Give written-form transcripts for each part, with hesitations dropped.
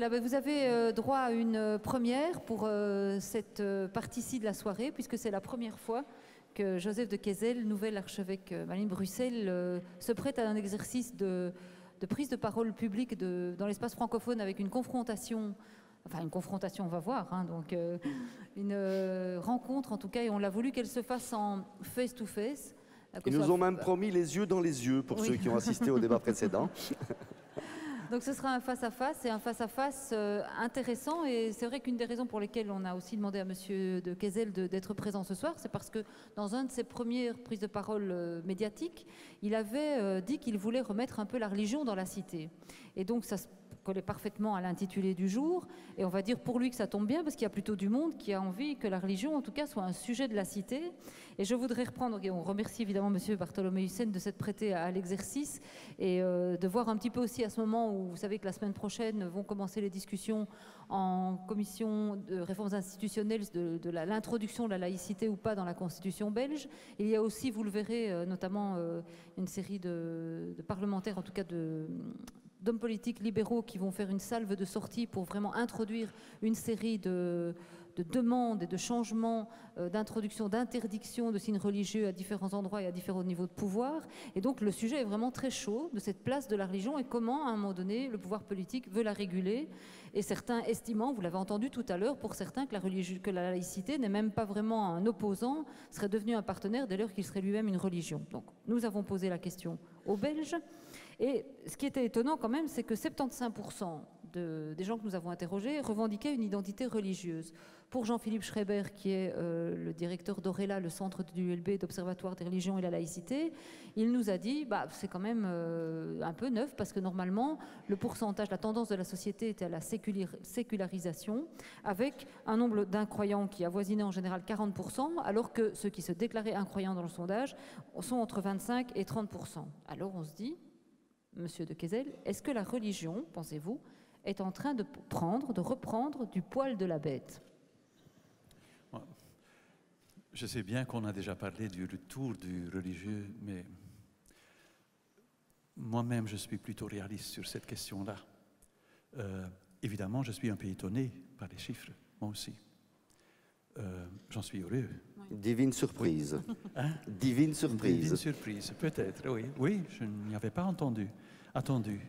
Voilà, vous avez droit à une première pour cette partie-ci de la soirée, puisque c'est la première fois que Joseph de Keyzel, nouvel archevêque Malines-Bruxelles, se prête à un exercice de prise de parole publique dans l'espace francophone avec une confrontation, enfin une confrontation, on va voir, hein, donc une rencontre en tout cas, et on l'a voulu qu'elle se fasse en face-to-face. Ils nous ont même promis les yeux dans les yeux pour ceux qui ont assisté au débat précédent. Donc ce sera un face-à-face, et un face-à-face intéressant, et c'est vrai qu'une des raisons pour lesquelles on a aussi demandé à Monsieur de Keyzel d'être présent ce soir, c'est parce que dans un de ses premières prises de parole médiatiques, il avait dit qu'il voulait remettre un peu la religion dans la cité. Et donc ça se collait parfaitement à l'intitulé du jour, et on va dire pour lui que ça tombe bien, parce qu'il y a plutôt du monde qui a envie que la religion, en tout cas, soit un sujet de la cité. Et je voudrais reprendre, et on remercie évidemment Monsieur Bartholomé Hussen de s'être prêté à l'exercice, et de voir un petit peu aussi à ce moment où vous savez que la semaine prochaine vont commencer les discussions en commission de réformes institutionnelles de l'introduction de la laïcité ou pas dans la Constitution belge. Il y a aussi, vous le verrez, notamment une série de parlementaires, en tout cas d'hommes politiques libéraux qui vont faire une salve de sortie pour vraiment introduire une série de demandes et de changements, d'introduction, d'interdiction de signes religieux à différents endroits et à différents niveaux de pouvoir. Et donc le sujet est vraiment très chaud de cette place de la religion et comment, à un moment donné, le pouvoir politique veut la réguler. Et certains estimant, vous l'avez entendu tout à l'heure, pour certains que la laïcité n'est même pas vraiment un opposant, serait devenu un partenaire dès lors qu'il serait lui-même une religion. Donc nous avons posé la question aux Belges. Et ce qui était étonnant quand même, c'est que 75% des gens que nous avons interrogés revendiquaient une identité religieuse. Pour Jean-Philippe Schreiber, qui est le directeur d'Orela, le centre du ULB d'Observatoire des religions et la laïcité, il nous a dit c'est quand même un peu neuf, parce que normalement, le pourcentage, la tendance de la société était à la sécularisation, avec un nombre d'incroyants qui avoisinait en général 40%, alors que ceux qui se déclaraient incroyants dans le sondage sont entre 25 et 30%. Alors on se dit, Monsieur de Keyzel, est-ce que la religion, pensez-vous, est en train de reprendre du poil de la bête? Je sais bien qu'on a déjà parlé du retour du religieux, mais moi-même, je suis plutôt réaliste sur cette question-là. Évidemment, je suis un peu étonné par les chiffres, moi aussi. J'en suis heureux. Divine surprise. Oui. Hein? Divine surprise. Divine surprise, peut-être, oui. Oui, je n'y avais pas attendu.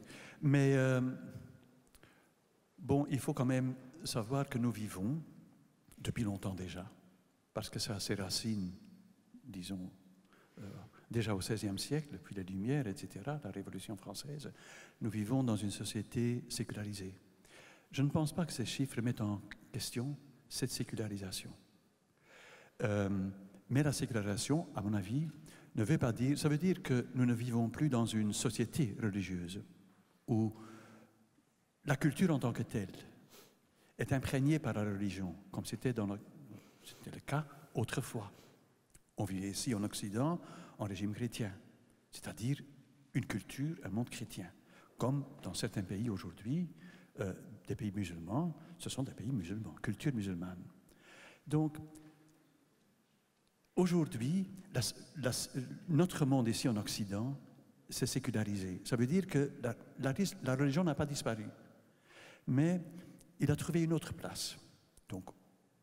Mais bon, il faut quand même savoir que nous vivons depuis longtemps déjà, parce que ça a ses racines, disons, déjà au XVIe siècle, depuis les Lumières, etc., la Révolution française. Nous vivons dans une société sécularisée. Je ne pense pas que ces chiffres mettent en question cette sécularisation. Mais la sécularisation, à mon avis, ne veut pas dire... Ça veut dire que nous ne vivons plus dans une société religieuse où la culture en tant que telle est imprégnée par la religion, comme c'était le cas autrefois. On vivait ici en Occident en régime chrétien, c'est-à-dire une culture, un monde chrétien. Comme dans certains pays aujourd'hui, des pays musulmans, ce sont des pays musulmans, culture musulmane. Donc, aujourd'hui, notre monde ici en Occident s'est sécularisé. Ça veut dire que la religion n'a pas disparu, mais il a trouvé une autre place. Donc,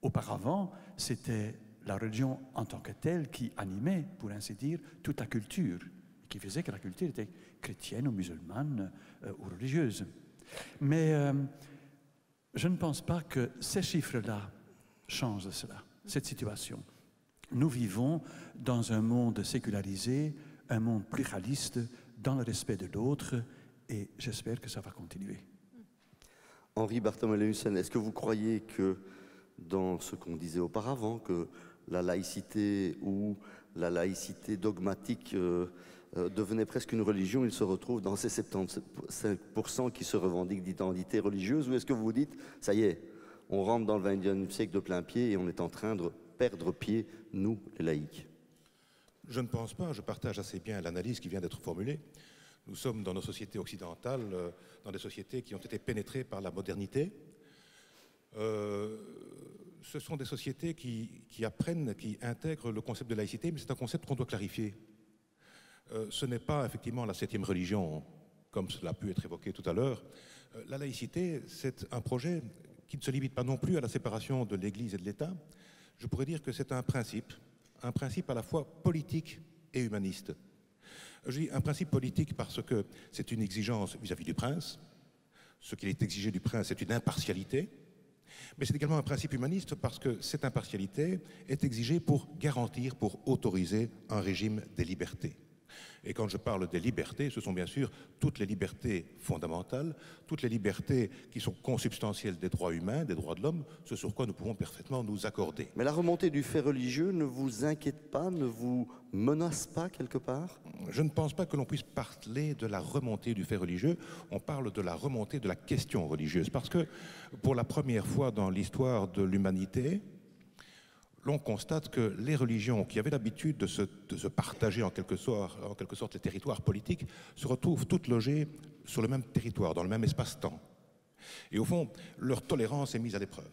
auparavant, c'était la religion en tant que telle qui animait, pour ainsi dire, toute la culture, qui faisait que la culture était chrétienne ou musulmane ou religieuse. Mais je ne pense pas que ces chiffres-là changent cela, cette situation. Nous vivons dans un monde sécularisé, un monde pluraliste, dans le respect de l'autre, et j'espère que ça va continuer. Henri Bartholomé Hussen, est-ce que vous croyez que dans ce qu'on disait auparavant, que la laïcité ou la laïcité dogmatique devenait presque une religion, il se retrouve dans ces 75% qui se revendiquent d'identité religieuse, ou est-ce que vous vous dites, ça y est, on rentre dans le XXIe siècle de plein pied et on est en train de perdre pied, nous, les laïcs? Je ne pense pas, je partage assez bien l'analyse qui vient d'être formulée. Nous sommes dans nos sociétés occidentales, dans des sociétés qui ont été pénétrées par la modernité. Ce sont des sociétés qui apprennent, qui intègrent le concept de laïcité, mais c'est un concept qu'on doit clarifier. Ce n'est pas effectivement la 7e religion, comme cela a pu être évoqué tout à l'heure, la laïcité, c'est un projet qui ne se limite pas non plus à la séparation de l'Église et de l'État. Je pourrais dire que c'est un principe à la fois politique et humaniste. Je dis un principe politique parce que c'est une exigence vis-à-vis du prince. Ce qu'il est exigé du prince, c'est une impartialité. Mais c'est également un principe humaniste parce que cette impartialité est exigée pour garantir, pour autoriser un régime des libertés. Et quand je parle des libertés, ce sont bien sûr toutes les libertés fondamentales, toutes les libertés qui sont consubstantielles des droits humains, des droits de l'homme, ce sur quoi nous pouvons parfaitement nous accorder. Mais la remontée du fait religieux ne vous inquiète pas, ne vous menace pas quelque part? Je ne pense pas que l'on puisse parler de la remontée du fait religieux, on parle de la remontée de la question religieuse, parce que pour la première fois dans l'histoire de l'humanité, l'on constate que les religions qui avaient l'habitude de se partager en quelque sorte les territoires politiques se retrouvent toutes logées sur le même territoire, dans le même espace-temps. Et au fond, leur tolérance est mise à l'épreuve.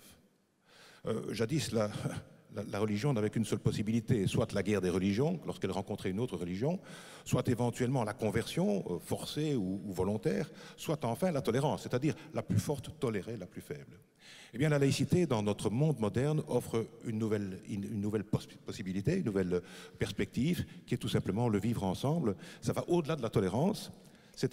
Jadis, la religion n'avait qu'une seule possibilité, soit la guerre des religions, lorsqu'elle rencontrait une autre religion, soit éventuellement la conversion, forcée ou volontaire, soit enfin la tolérance, c'est-à-dire la plus forte tolérait la plus faible. Eh bien, la laïcité, dans notre monde moderne, offre une nouvelle possibilité, une nouvelle perspective, qui est tout simplement le vivre ensemble. Ça va au-delà de la tolérance. C'est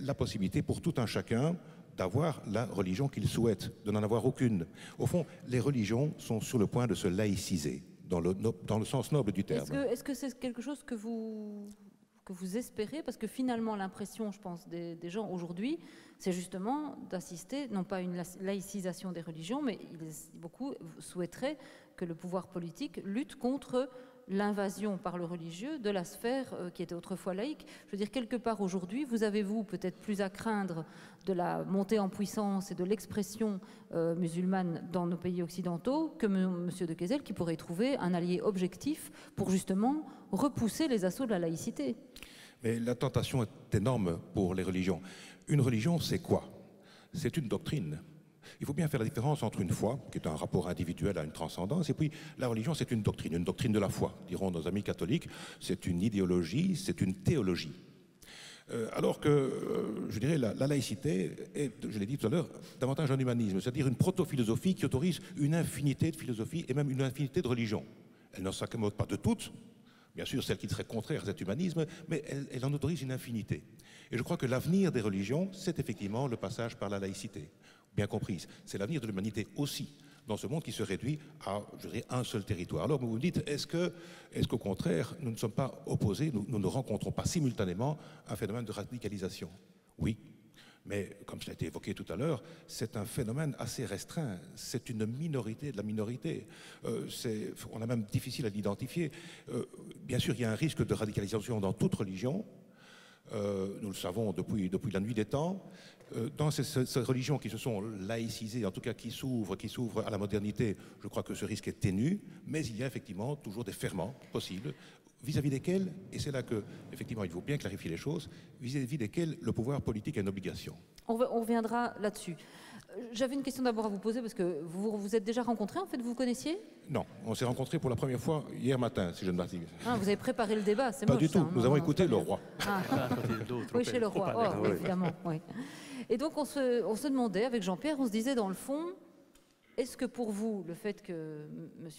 la possibilité pour tout un chacun d'avoir la religion qu'il souhaite, de n'en avoir aucune. Au fond, les religions sont sur le point de se laïciser, dans le sens noble du terme. Est-ce que c'est quelque chose que vous espérez? Parce que finalement, l'impression, je pense, des gens aujourd'hui, c'est justement d'assister, non pas à une laïcisation des religions, mais beaucoup souhaiteraient que le pouvoir politique lutte contre l'invasion par le religieux de la sphère qui était autrefois laïque. Je veux dire, quelque part aujourd'hui, vous avez-vous peut-être plus à craindre de la montée en puissance et de l'expression musulmane dans nos pays occidentaux que M. de Keyser, qui pourrait y trouver un allié objectif pour justement repousser les assauts de la laïcité? Mais la tentation est énorme pour les religions. Une religion, c'est quoi? C'est une doctrine. Il faut bien faire la différence entre une foi, qui est un rapport individuel à une transcendance, et puis la religion, c'est une doctrine de la foi, diront nos amis catholiques. C'est une idéologie, c'est une théologie. Alors que, je dirais, la laïcité est, je l'ai dit tout à l'heure, davantage un humanisme, c'est-à-dire une proto-philosophie qui autorise une infinité de philosophies et même une infinité de religions. Elle ne s'accommode pas de toutes, bien sûr celles qui seraient contraires à cet humanisme, mais elle en autorise une infinité. Et je crois que l'avenir des religions, c'est effectivement le passage par la laïcité, bien comprise. C'est l'avenir de l'humanité aussi, dans ce monde qui se réduit à, je dirais, un seul territoire. Alors vous vous dites, est-ce qu'au contraire, nous ne sommes pas opposés, nous ne rencontrons pas simultanément un phénomène de radicalisation? Oui, mais comme cela a été évoqué tout à l'heure, c'est un phénomène assez restreint, c'est une minorité de la minorité. On a même difficile à l'identifier. Bien sûr, il y a un risque de radicalisation dans toute religion, nous le savons depuis la nuit des temps. Dans ces religions qui se sont laïcisées, en tout cas qui s'ouvrent à la modernité, je crois que ce risque est ténu, mais il y a effectivement toujours des ferments possibles, vis-à-vis desquels, et c'est là que, effectivement, il faut bien clarifier les choses, vis-à-vis desquels le pouvoir politique a une obligation. On reviendra là-dessus. J'avais une question d'abord à vous poser, parce que vous vous êtes déjà rencontrés, en fait, vous vous connaissiez? Non, on s'est rencontrés pour la première fois hier matin, si je ne m'abuse. Ah, vous avez préparé le débat, c'est Pas moche, du tout, ça, hein. nous avons écouté le roi. Ah. Oui, chez le roi, oh, oui, évidemment. Oui. Et donc on se demandait, avec Jean-Pierre, on se disait dans le fond, est-ce que pour vous, le fait que M.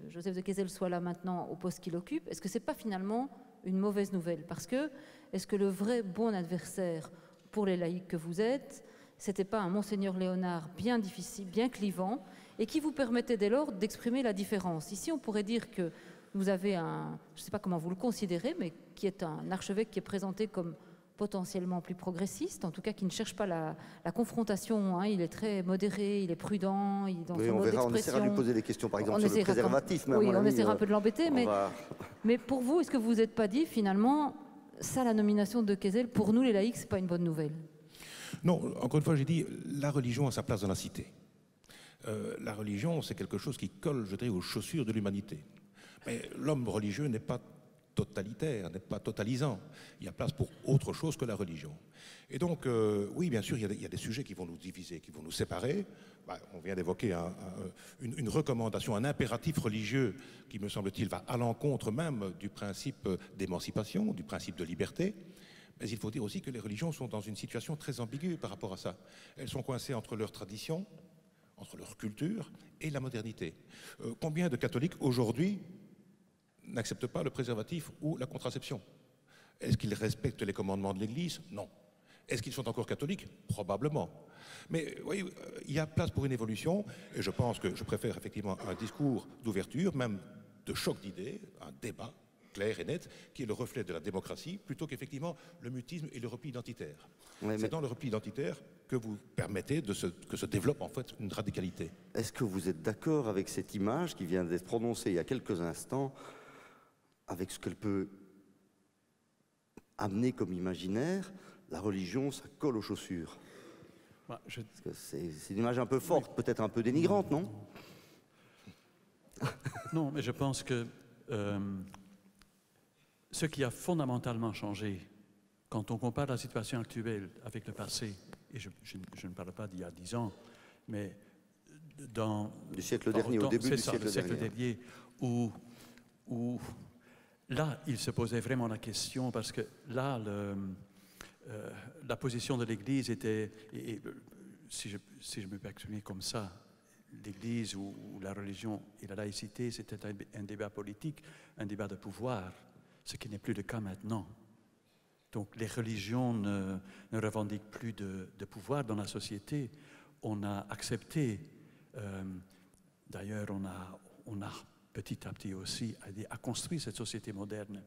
Joseph de Keyser soit là maintenant au poste qu'il occupe, est-ce que ce n'est pas finalement une mauvaise nouvelle? Parce que, est-ce que le vrai bon adversaire pour les laïcs que vous êtes, c'était pas un Monseigneur Léonard bien difficile, bien clivant, et qui vous permettait dès lors d'exprimer la différence? Ici, on pourrait dire que vous avez je ne sais pas comment vous le considérez, mais qui est un archevêque qui est présenté comme potentiellement plus progressiste, en tout cas qui ne cherche pas la confrontation, hein. Il est très modéré, il est prudent, dans son mode d'expression. On essaiera de lui poser des questions, par exemple, sur le préservatif. Oui, on essaiera un peu de l'embêter, mais pour vous, est-ce que vous n'êtes pas dit, finalement, ça, la nomination de Keyser, pour nous les laïcs, ce n'est pas une bonne nouvelle? Non, encore une fois, j'ai dit, la religion a sa place dans la cité. La religion, c'est quelque chose qui colle, je dirais, aux chaussures de l'humanité. Mais l'homme religieux n'est pas totalitaire, n'est pas totalisant. Il y a place pour autre chose que la religion. Et donc, oui, bien sûr, il y a des sujets qui vont nous diviser, qui vont nous séparer. On vient d'évoquer une recommandation, un impératif religieux qui, me semble-t-il, va à l'encontre même du principe d'émancipation, du principe de liberté. Mais il faut dire aussi que les religions sont dans une situation très ambiguë par rapport à ça. Elles sont coincées entre leur tradition, entre leur culture et la modernité. Combien de catholiques aujourd'hui n'acceptent pas le préservatif ou la contraception? Est-ce qu'ils respectent les commandements de l'Église? Non. Est-ce qu'ils sont encore catholiques? Probablement. Mais oui, il y a place pour une évolution, et je pense que je préfère effectivement un discours d'ouverture, même de choc d'idées, un débat clair et net, qui est le reflet de la démocratie, plutôt qu'effectivement le mutisme et le repli identitaire. Ouais, c'est dans le repli identitaire que vous permettez que se développe en fait une radicalité. Est-ce que vous êtes d'accord avec cette image qui vient d'être prononcée il y a quelques instants, avec ce qu'elle peut amener comme imaginaire? La religion, ça colle aux chaussures. C'est une image un peu forte, oui. Peut-être un peu dénigrante, non? Non, mais je pense que ce qui a fondamentalement changé, quand on compare la situation actuelle avec le passé, et je ne parle pas d'il y a 10 ans, mais du siècle dernier, au début du siècle dernier, où là, il se posait vraiment la question, parce que là, la position de l'Église était, si je me peux exprimer comme ça, l'Église ou la religion et la laïcité, c'était un débat politique, un débat de pouvoir, ce qui n'est plus le cas maintenant. Donc les religions ne revendiquent plus de pouvoir dans la société. On a accepté, d'ailleurs on a petit à petit aussi à construire cette société moderne.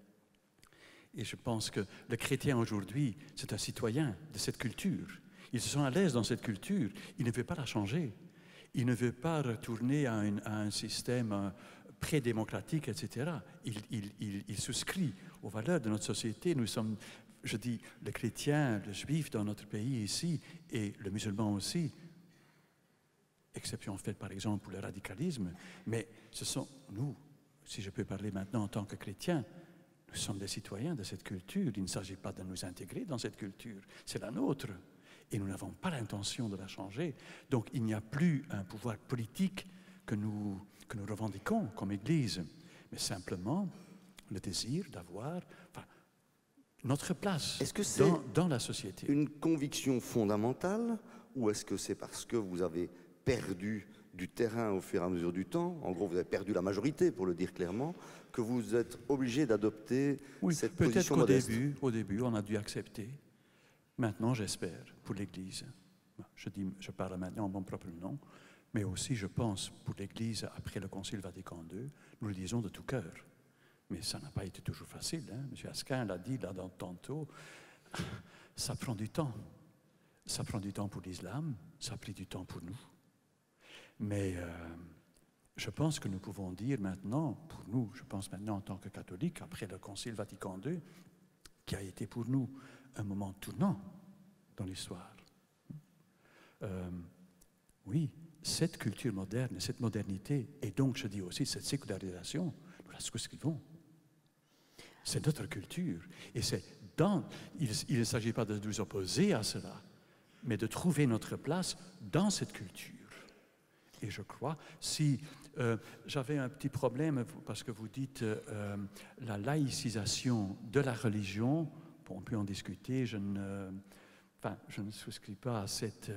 Et je pense que le chrétien aujourd'hui, c'est un citoyen de cette culture. Il se sent à l'aise dans cette culture. Il ne veut pas la changer. Il ne veut pas retourner à un système pré-démocratique, etc. Il souscrit aux valeurs de notre société. Nous sommes, je dis, le chrétien, le juif dans notre pays ici, et le musulman aussi, exception faite par exemple pour le radicalisme, mais ce sont nous, si je peux parler maintenant en tant que chrétien, nous sommes des citoyens de cette culture. Il ne s'agit pas de nous intégrer dans cette culture, c'est la nôtre. Et nous n'avons pas l'intention de la changer. Donc il n'y a plus un pouvoir politique que nous revendiquons comme Église, mais simplement le désir d'avoir notre place dans la société. Une conviction fondamentale, ou est-ce que c'est parce que vous avez perdu du terrain au fur et à mesure du temps, en gros vous avez perdu la majorité pour le dire clairement, que vous êtes obligé d'adopter cette position modeste? Peut-être qu'au début on a dû accepter. Maintenant j'espère pour l'Église, je parle maintenant en mon propre nom, mais aussi je pense pour l'Église après le Concile Vatican II, nous le disons de tout cœur. Mais ça n'a pas été toujours facile, hein? M. Asquin l'a dit là tantôt, ça prend du temps. Ça prend du temps pour l'islam, ça a pris du temps pour nous. Mais je pense que nous pouvons dire maintenant, pour nous, je pense maintenant en tant que catholiques, après le Concile Vatican II, qui a été pour nous un moment tournant dans l'histoire. Oui, cette culture moderne, cette modernité, et donc je dis aussi cette sécularisation, nous la souscrivons. C'est notre culture. Et il ne s'agit pas de nous opposer à cela, mais de trouver notre place dans cette culture. Et je crois, si j'avais un petit problème, parce que vous dites la laïcisation de la religion, bon, on peut en discuter, je ne souscris pas à cette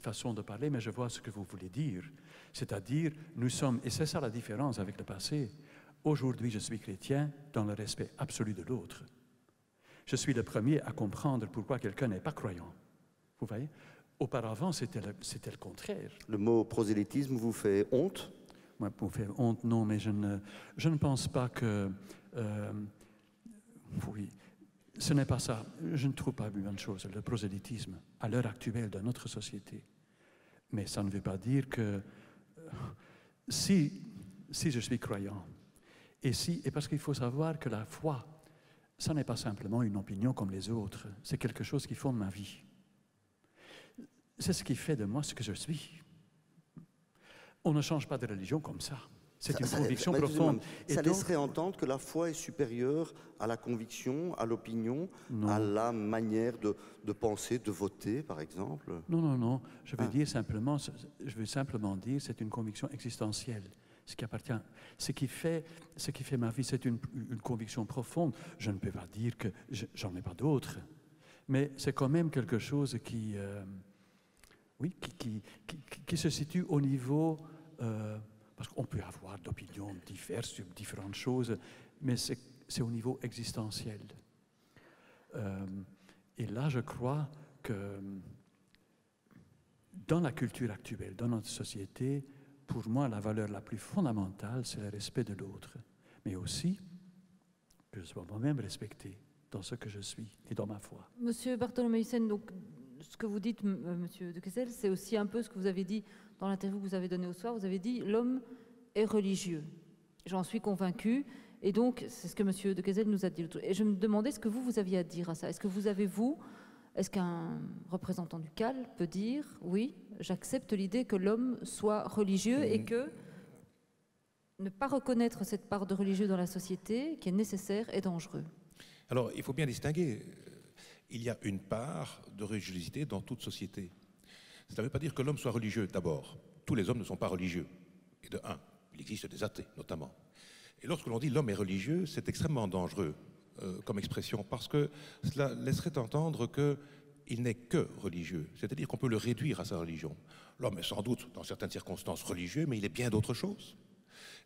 façon de parler, mais je vois ce que vous voulez dire. C'est-à-dire, nous sommes, et c'est ça la différence avec le passé, aujourd'hui je suis chrétien dans le respect absolu de l'autre. Je suis le premier à comprendre pourquoi quelqu'un n'est pas croyant. Vous voyez? Auparavant, c'était le contraire. Le mot prosélytisme vous fait honte? Moi, pour faire honte, non, mais je ne pense pas que... oui, ce n'est pas ça. Je ne trouve pas une bonne chose, le prosélytisme, à l'heure actuelle dans notre société. Mais ça ne veut pas dire que... si je suis croyant, et parce qu'il faut savoir que la foi, ça n'est pas simplement une opinion comme les autres, c'est quelque chose qui fonde ma vie. C'est ce qui fait de moi ce que je suis. On ne change pas de religion comme ça. C'est une conviction profonde. Ça laisserait entendre que la foi est supérieure à la conviction, à l'opinion, à la manière de penser, de voter, par exemple? Non. Je veux simplement dire c'est une conviction existentielle. ce qui appartient, ce qui fait ma vie, c'est une conviction profonde. Je ne peux pas dire que j'en ai pas d'autres, mais c'est quand même quelque chose qui se situe au niveau, parce qu'on peut avoir d'opinions diverses sur différentes choses, mais c'est au niveau existentiel. Et là, je crois que dans la culture actuelle, dans notre société, pour moi, la valeur la plus fondamentale, c'est le respect de l'autre, mais aussi que je sois moi-même respecté dans ce que je suis et dans ma foi. Monsieur Bartholomeüssen, donc ce que vous dites, Monsieur de Kessel, c'est aussi un peu ce que vous avez dit dans l'interview que vous avez donnée au soir. Vous avez dit l'homme est religieux. J'en suis convaincue. Et donc, c'est ce que Monsieur de Kessel nous a dit. Et je me demandais ce que vous aviez à dire à ça. Est-ce qu'un représentant du CAL peut dire, oui, j'accepte l'idée que l'homme soit religieux et que ne pas reconnaître cette part de religieux dans la société, qui est nécessaire, est dangereux? Alors, il faut bien distinguer. Il y a une part de religiosité dans toute société. Ça ne veut pas dire que l'homme soit religieux, d'abord. Tous les hommes ne sont pas religieux. Et de un, il existe des athées, notamment. Et lorsque l'on dit l'homme est religieux, c'est extrêmement dangereux comme expression, parce que cela laisserait entendre qu'il n'est que religieux, c'est-à-dire qu'on peut le réduire à sa religion. L'homme est sans doute, dans certaines circonstances, religieux, mais il est bien d'autre chose.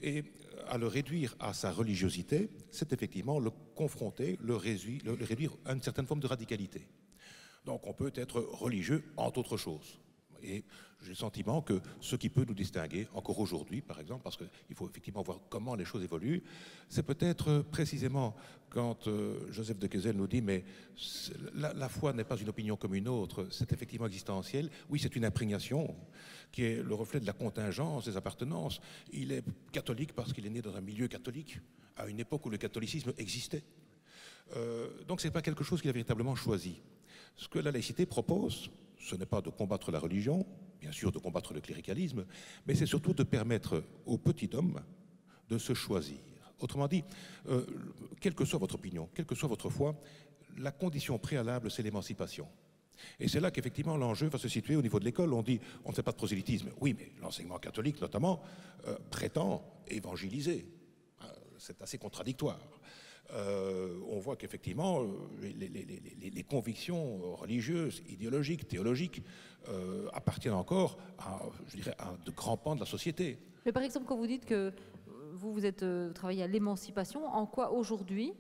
Et à le réduire à sa religiosité, c'est effectivement le confronter, le réduire à une certaine forme de radicalité. Donc on peut être religieux entre autres choses. Et j'ai le sentiment que ce qui peut nous distinguer, encore aujourd'hui par exemple, parce qu'il faut effectivement voir comment les choses évoluent, c'est peut-être précisément quand Joseph de Kessel nous dit mais la foi n'est pas une opinion comme une autre, c'est effectivement existentiel. Oui, c'est une imprégnation qui est le reflet de la contingence, des appartenances. Il est catholique parce qu'il est né dans un milieu catholique, à une époque où le catholicisme existait. Donc ce n'est pas quelque chose qu'il a véritablement choisi. Ce que la laïcité propose, ce n'est pas de combattre la religion, bien sûr de combattre le cléricalisme, mais c'est surtout de permettre au petit homme de se choisir. Autrement dit, quelle que soit votre opinion, quelle que soit votre foi, la condition préalable, c'est l'émancipation. Et c'est là qu'effectivement l'enjeu va se situer au niveau de l'école. On dit, on ne fait pas de prosélytisme. Oui, mais l'enseignement catholique, notamment, prétend évangéliser. C'est assez contradictoire. On voit qu'effectivement, les convictions religieuses, idéologiques, théologiques appartiennent encore à, je dirais, à de grands pans de la société. Mais par exemple, quand vous dites que vous êtes travaillé à l'émancipation, en quoi aujourd'hui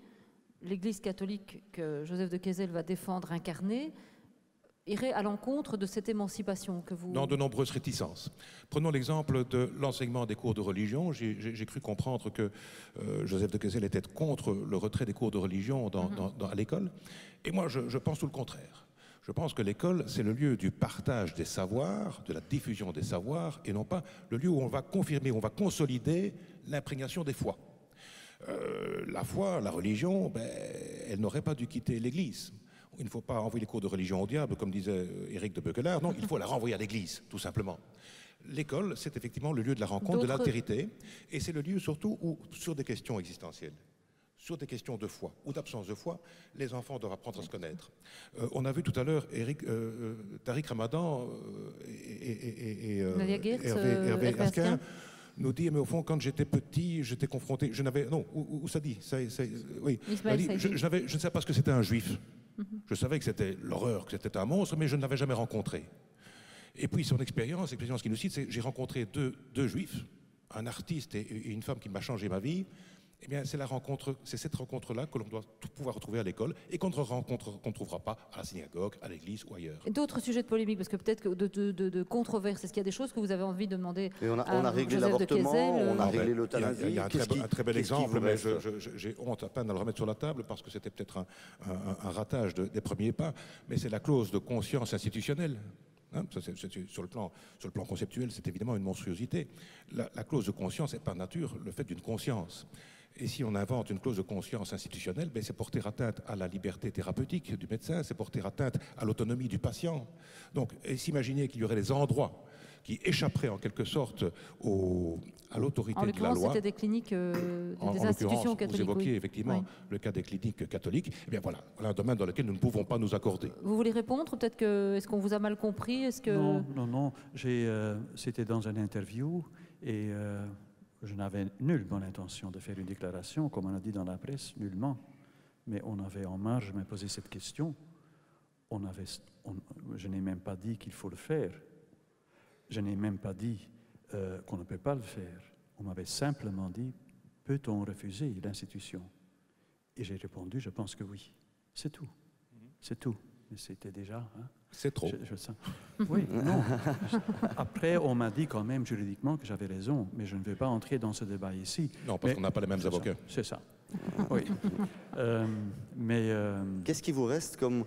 l'Église catholique que Joseph de Kessel va défendre, incarner, irait à l'encontre de cette émancipation que vous... Dans de nombreuses réticences. Prenons l'exemple de l'enseignement des cours de religion. J'ai cru comprendre que Joseph de Kessel était contre le retrait des cours de religion à l'école. Et moi, je pense tout le contraire. Je pense que l'école, c'est le lieu du partage des savoirs, de la diffusion des savoirs, et non pas le lieu où on va confirmer, où on va consolider l'imprégnation des foi. La foi, la religion, elle n'aurait pas dû quitter l'Église. Il ne faut pas envoyer les cours de religion au diable, comme disait Éric de Beuquelaar. Non, il faut la renvoyer à l'Église, tout simplement. L'école, c'est effectivement le lieu de la rencontre, de l'altérité, et c'est le lieu surtout où, sur des questions existentielles, sur des questions de foi ou d'absence de foi, les enfants doivent apprendre à se connaître. On a vu tout à l'heure Tariq Ramadan et Hervé Asquin nous dit, mais au fond, quand j'étais petit, j'étais confronté, je n'avais... Non, où ça dit oui. Je ne savais pas ce que c'était un juif. Je savais que c'était l'horreur, que c'était un monstre, mais je ne l'avais jamais rencontré. Et puis son expérience qu'il nous cite, c'est j'ai rencontré deux juifs, un artiste et une femme qui m'a changé ma vie. Eh bien, c'est cette rencontre-là que l'on doit pouvoir retrouver à l'école et qu'on ne trouvera pas à la synagogue, à l'église ou ailleurs. D'autres sujets de polémique, parce que peut-être que de controverses, est-ce qu'il y a des choses que vous avez envie de demander on a réglé l'avortement, on a réglé l'euthanasie. Il y a un très bel exemple, mais j'ai honte à peine à le remettre sur la table parce que c'était peut-être un ratage des premiers pas, mais c'est la clause de conscience institutionnelle. Hein, sur le plan conceptuel, c'est évidemment une monstruosité. La clause de conscience est par nature le fait d'une conscience. Et si on invente une clause de conscience institutionnelle, c'est porter atteinte à la liberté thérapeutique du médecin, c'est porter atteinte à l'autonomie du patient. Donc, s'imaginer qu'il y aurait des endroits qui échapperaient en quelque sorte à l'autorité de la loi. C'était des cliniques, des institutions catholiques. Vous évoquiez effectivement le cas des cliniques catholiques. Eh bien voilà un domaine dans lequel nous ne pouvons pas nous accorder. Vous voulez répondre? Peut-être que est-ce qu'on vous a mal compris? Non. C'était dans une interview et je n'avais nulle bonne intention de faire une déclaration, comme on a dit dans la presse, nullement. Mais on avait en marge me posé cette question. Je n'ai même pas dit qu'il faut le faire. Je n'ai même pas dit qu'on ne peut pas le faire. On m'avait simplement dit, peut-on refuser l'institution? Et j'ai répondu, je pense que oui. C'est tout. C'est tout. Mais c'était déjà... Hein, c'est trop. Oui, non. Après, on m'a dit quand même juridiquement que j'avais raison, mais je ne vais pas entrer dans ce débat ici. Non, parce qu'on n'a pas les mêmes avocats. C'est ça. Oui. Qu'est-ce qui vous reste comme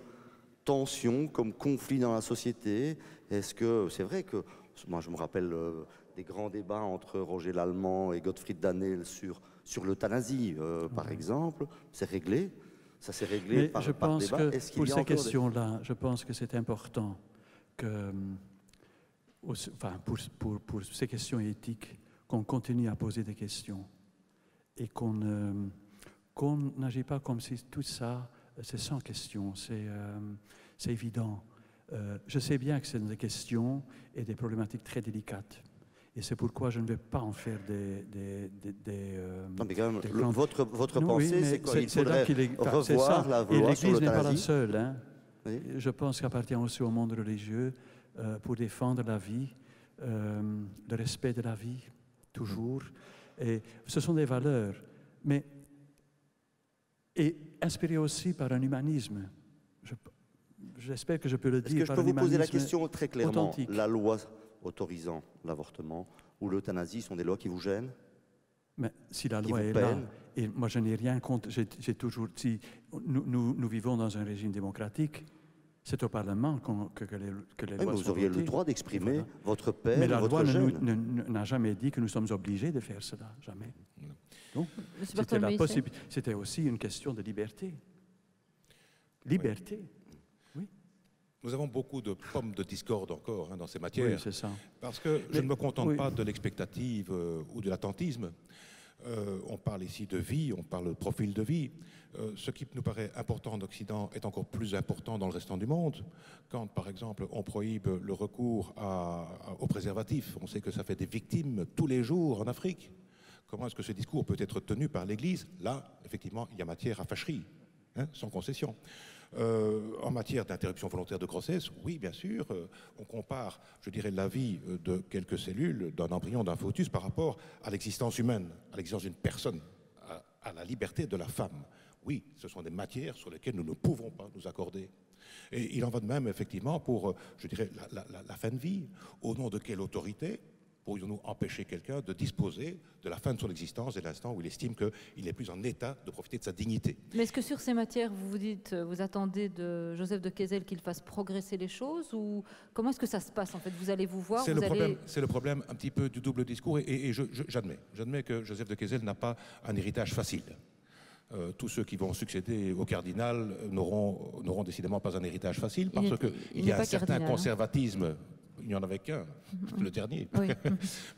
tension, comme conflit dans la société? Est-ce que c'est vrai que moi je me rappelle des grands débats entre Roger Lallemand et Gottfried Danel sur l'euthanasie, par exemple, c'est réglé. Ça s'est réglé par débat. Que pour ces questions-là, je pense que c'est important que, enfin, pour ces questions éthiques, qu'on continue à poser des questions et qu'on n'agit pas comme si tout ça, c'est sans question, c'est évident. Je sais bien que c'est des questions et des problématiques très délicates. Et c'est pourquoi je ne vais pas en faire non, mais quand même, votre pensée, oui, c'est quoi? Il faudrait revoir la loi sur l'euthanasie. Et l'Église n'est pas la seule. Hein. Oui. Je pense qu'il appartient aussi au monde religieux pour défendre la vie, le respect de la vie, toujours. Et ce sont des valeurs, mais et inspirées aussi par un humanisme. J'espère que je peux le dire. Est-ce que je peux vous poser la question très clairement? Authentique. La loi autorisant l'avortement ou l'euthanasie sont des lois qui vous gênent? Mais si la loi est là, et moi je n'ai rien contre, j'ai toujours dit, nous vivons dans un régime démocratique, c'est au Parlement que les lois sont vous auriez votées. le droit d'exprimer votre peine, mais la votre loi gêne. n'a jamais dit que nous sommes obligés de faire cela, jamais. Donc, c'était aussi une question de liberté. Liberté. Oui. Nous avons beaucoup de pommes de discorde encore dans ces matières. Oui, c'est ça. Parce que je ne me contente pas de l'expectative ou de l'attentisme. On parle ici de vie, on parle de profil de vie. Ce qui nous paraît important en Occident est encore plus important dans le restant du monde. Quand, par exemple, on prohibe le recours aux préservatifs, on sait que ça fait des victimes tous les jours en Afrique. Comment est-ce que ce discours peut être tenu par l'Église? Là, effectivement, il y a matière à fâcherie, sans concession. En matière d'interruption volontaire de grossesse, oui, bien sûr, on compare, je dirais, la vie de quelques cellules, d'un embryon, d'un fœtus, par rapport à l'existence humaine, à l'existence d'une personne, à la liberté de la femme. Oui, ce sont des matières sur lesquelles nous ne pouvons pas nous accorder. Et il en va de même, effectivement, pour, je dirais, la fin de vie. Au nom de quelle autorité pourrions-nous empêcher quelqu'un de disposer de la fin de son existence dès l'instant où il estime qu'il n'est plus en état de profiter de sa dignité? Mais est-ce que sur ces matières, vous attendez de Joseph de Keyzel qu'il fasse progresser les choses, ou comment est-ce que ça se passe en fait? Vous allez vous voir, c'est le problème un petit peu du double discours, et j'admets que Joseph de Keyzel n'a pas un héritage facile. Tous ceux qui vont succéder au cardinal n'auront décidément pas un héritage facile, parce qu'il y a un certain conservatisme. Il n'y en avait qu'un, le dernier. Oui.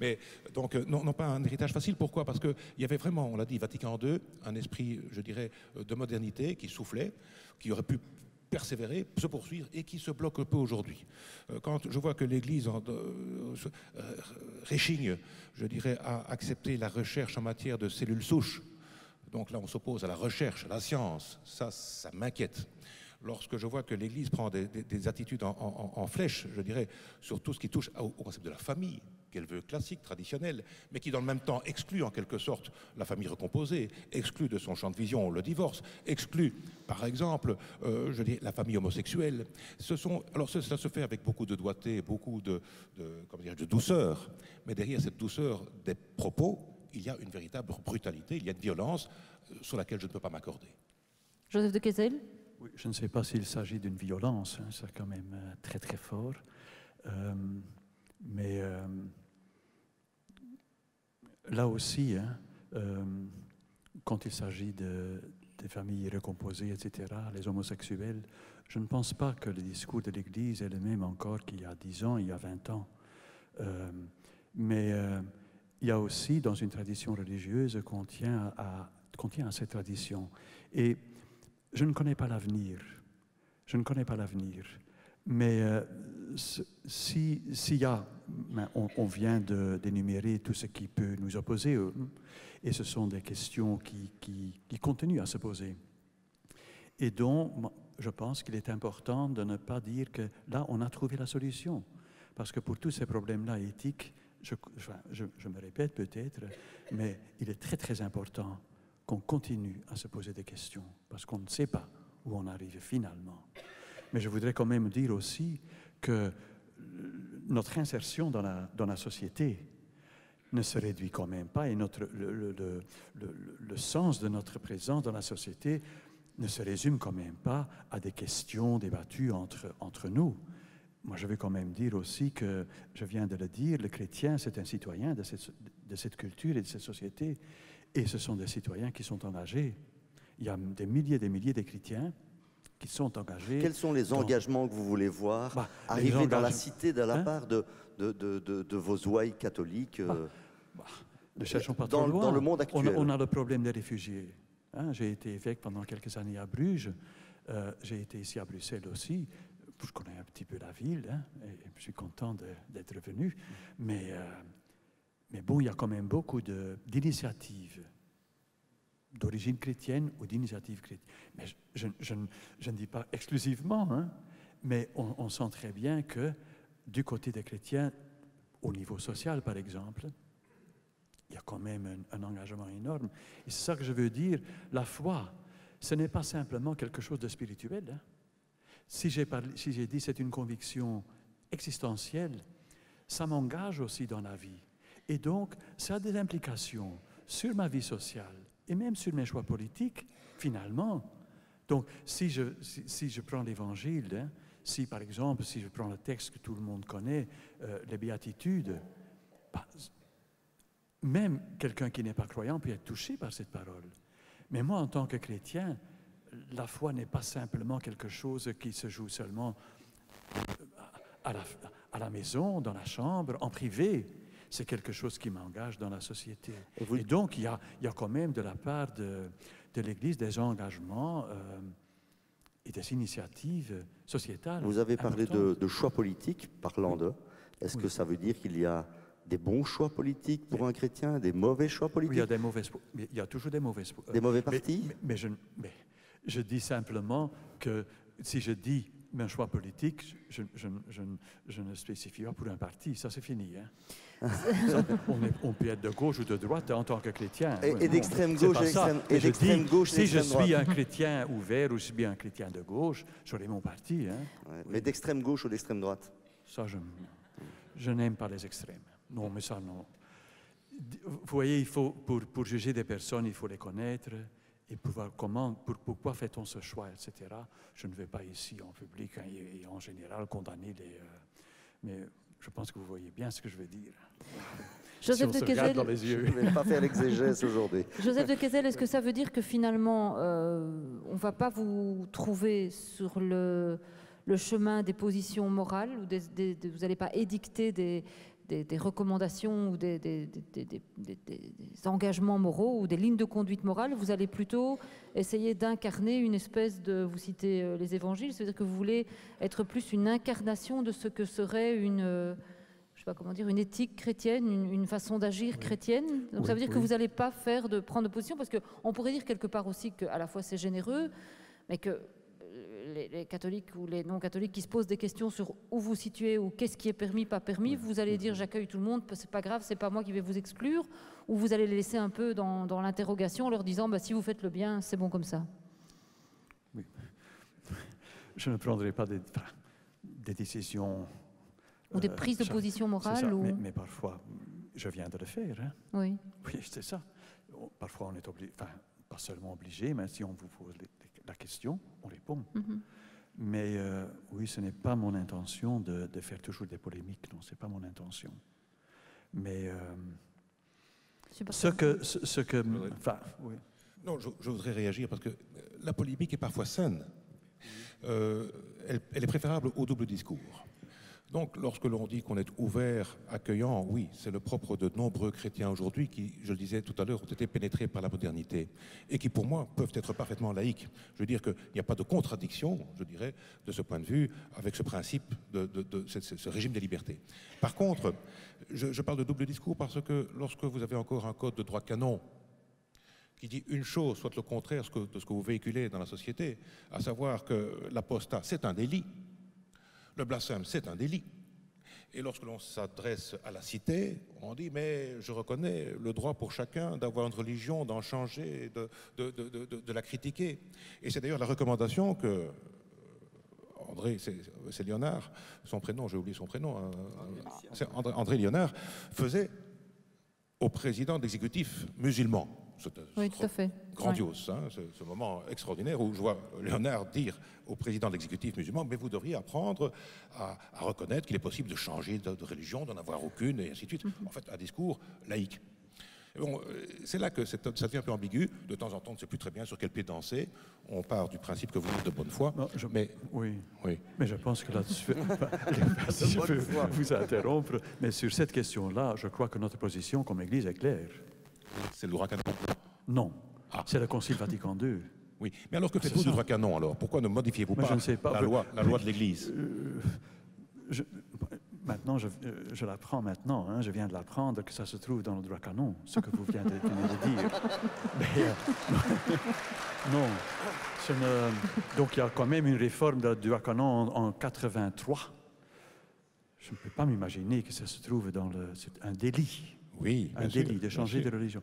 Mais donc, non pas un héritage facile. Pourquoi? Parce qu'il y avait vraiment, on l'a dit, Vatican II, un esprit, je dirais, de modernité qui soufflait, qui aurait pu persévérer, se poursuivre et qui se bloque un peu aujourd'hui. Quand je vois que l'Église réchigne, je dirais, à accepter la recherche en matière de cellules souches, donc là on s'oppose à la recherche, à la science, ça m'inquiète. Lorsque je vois que l'Église prend des attitudes en flèche, je dirais, sur tout ce qui touche au concept de la famille, qu'elle veut classique, traditionnelle, mais qui dans le même temps exclut en quelque sorte la famille recomposée, exclut de son champ de vision le divorce, exclut par exemple, je dis, la famille homosexuelle. Alors ça se fait avec beaucoup de doigté, beaucoup de douceur, mais derrière cette douceur des propos, il y a une véritable brutalité, il y a une violence sur laquelle je ne peux pas m'accorder. Joseph de Keyzel? Oui, je ne sais pas s'il s'agit d'une violence, c'est quand même très très fort. Mais là aussi, quand il s'agit des familles recomposées, etc., les homosexuels, je ne pense pas que le discours de l'Église est le même encore qu'il y a 10 ans, il y a 20 ans. Mais il y a aussi, dans une tradition religieuse, qu'on tient à cette tradition. Et je ne connais pas l'avenir. Je ne connais pas l'avenir. Mais s'il y a on vient d'énumérer tout ce qui peut nous opposer, et ce sont des questions qui continuent à se poser. Et donc, je pense qu'il est important de ne pas dire que là, on a trouvé la solution. Parce que pour tous ces problèmes-là éthiques, je me répète peut-être, mais il est très très important qu'on continue à se poser des questions, parce qu'on ne sait pas où on arrive finalement. Mais je voudrais quand même dire aussi que notre insertion dans la société ne se réduit quand même pas, et le sens de notre présence dans la société ne se résume quand même pas à des questions débattues entre nous. Moi, je veux quand même dire aussi que, je viens de le dire, le chrétien, c'est un citoyen de cette culture et de cette société, et ce sont des citoyens qui sont engagés. Il y a des milliers de chrétiens qui sont engagés. Quels sont les engagements que vous voulez voir arriver dans la cité de la part de vos ouailles catholiques ne cherchons pas trop loin. Dans le monde actuel? On a le problème des réfugiés. J'ai été évêque pendant quelques années à Bruges. J'ai été ici à Bruxelles aussi. Je connais un petit peu la ville, et je suis content d'être venu. Mais bon, il y a quand même beaucoup d'initiatives d'origine chrétienne ou d'initiatives chrétiennes. Mais je ne dis pas exclusivement, mais on sent très bien que du côté des chrétiens, au niveau social par exemple, il y a quand même un engagement énorme. Et c'est ça que je veux dire, la foi, ce n'est pas simplement quelque chose de spirituel. Si j'ai dit c'est une conviction existentielle, ça m'engage aussi dans la vie. Et donc, ça a des implications sur ma vie sociale et même sur mes choix politiques, finalement. Donc, si je prends l'Évangile, si par exemple, si je prends le texte que tout le monde connaît, les béatitudes, même quelqu'un qui n'est pas croyant peut être touché par cette parole. Mais moi, en tant que chrétien, la foi n'est pas simplement quelque chose qui se joue seulement à la maison, dans la chambre, en privé. C'est quelque chose qui m'engage dans la société. Et donc, il y a quand même de la part de l'Église des engagements et des initiatives sociétales. Vous avez parlé de choix politiques, parlant de. Est-ce que ça veut dire qu'il y a des bons choix politiques pour un chrétien, des mauvais choix politiques? Oui, il y a toujours des mauvais partis. Mais je dis simplement que si je dis un choix politique, je ne spécifie pas pour un parti, ça c'est fini. On peut être de gauche ou de droite en tant que chrétien. Et d'extrême gauche et d'extrême gauche. Si je suis un chrétien ouvert ou si je suis un chrétien de gauche, j'aurai mon parti. Mais d'extrême gauche ou d'extrême droite? Ça, je n'aime pas les extrêmes. Non, mais ça, non. Vous voyez, il faut, pour juger des personnes, il faut les connaître et pouvoir pourquoi fait-on ce choix, etc. Je ne vais pas ici en public et en général condamner les... mais je pense que vous voyez bien ce que je veux dire. Joseph de Kessel, je ne vais pas faire l'exégèse aujourd'hui. Joseph de Kessel, est-ce que ça veut dire que finalement, on ne va pas vous trouver sur le chemin des positions morales, ou vous n'allez pas édicter des recommandations ou des engagements moraux ou des lignes de conduite morale, vous allez plutôt essayer d'incarner une espèce de, vous citez les évangiles, c'est-à-dire que vous voulez être plus une incarnation de ce que serait une, je sais pas comment dire, une éthique chrétienne, une façon d'agir chrétienne. Donc ça veut dire que vous n'allez pas prendre de position, parce qu'on pourrait dire quelque part aussi qu'à la fois c'est généreux, mais que les catholiques ou les non-catholiques qui se posent des questions sur où vous situez ou qu'est-ce qui est permis, pas permis, vous allez dire j'accueille tout le monde, c'est pas grave, c'est pas moi qui vais vous exclure, ou vous allez les laisser un peu dans l'interrogation en leur disant si vous faites le bien, c'est bon comme ça. Oui. Je ne prendrai pas des décisions... Ou des prises de position morale. Mais parfois, je viens de le faire. Oui. Oui, c'est ça. Parfois, on est obligé, pas seulement obligé, mais si on vous pose la question, on répond. Mais oui, ce n'est pas mon intention de faire toujours des polémiques, non, ce n'est pas mon intention. Mais oui. Non, je voudrais réagir parce que la polémique est parfois saine. Elle est préférable au double discours. Donc, lorsque l'on dit qu'on est ouvert, accueillant, oui, c'est le propre de nombreux chrétiens aujourd'hui qui, je le disais tout à l'heure, ont été pénétrés par la modernité et qui, pour moi, peuvent être parfaitement laïques. Je veux dire qu'il n'y a pas de contradiction, je dirais, de ce point de vue, avec ce principe de ce régime des libertés. Par contre, je parle de double discours parce que lorsque vous avez encore un code de droit canon qui dit une chose, soit le contraire de ce que vous véhiculez dans la société, à savoir que l'apostat, c'est un délit, le blasphème, c'est un délit. Et lorsque l'on s'adresse à la cité, on dit, mais je reconnais le droit pour chacun d'avoir une religion, d'en changer, de la critiquer. Et c'est d'ailleurs la recommandation que André, c'est Léonard, son prénom, j'ai oublié son prénom, André Léonard, faisait au président de l'exécutif musulman. Oui, tout à fait. Grandiose, hein, ce moment extraordinaire où je vois Léonard dire au président de l'exécutif musulman, mais vous devriez apprendre à reconnaître qu'il est possible de changer de religion, d'en avoir aucune, et ainsi de suite. En fait, un discours laïque. Bon, c'est là que ça devient un peu ambigu. De temps en temps, on ne sait plus très bien sur quel pied danser. On part du principe que vous êtes de bonne foi. Non, oui, mais je pense que là-dessus, je peux vous interrompre, mais sur cette question-là, je crois que notre position comme Église est claire. C'est le droit canon? Non, c'est le Concile Vatican II. Oui, mais alors que faites-vous du droit canon alors? Pourquoi ne modifiez-vous pas, la loi de l'Église? Maintenant, je l'apprends maintenant, hein, je viens de l'apprendre que ça se trouve dans le droit canon, ce que vous venez de dire. Mais, non, donc il y a quand même une réforme du droit canon en 83. Je ne peux pas m'imaginer que ça se trouve dans c'est un délit. Oui, un délit de changer de religion.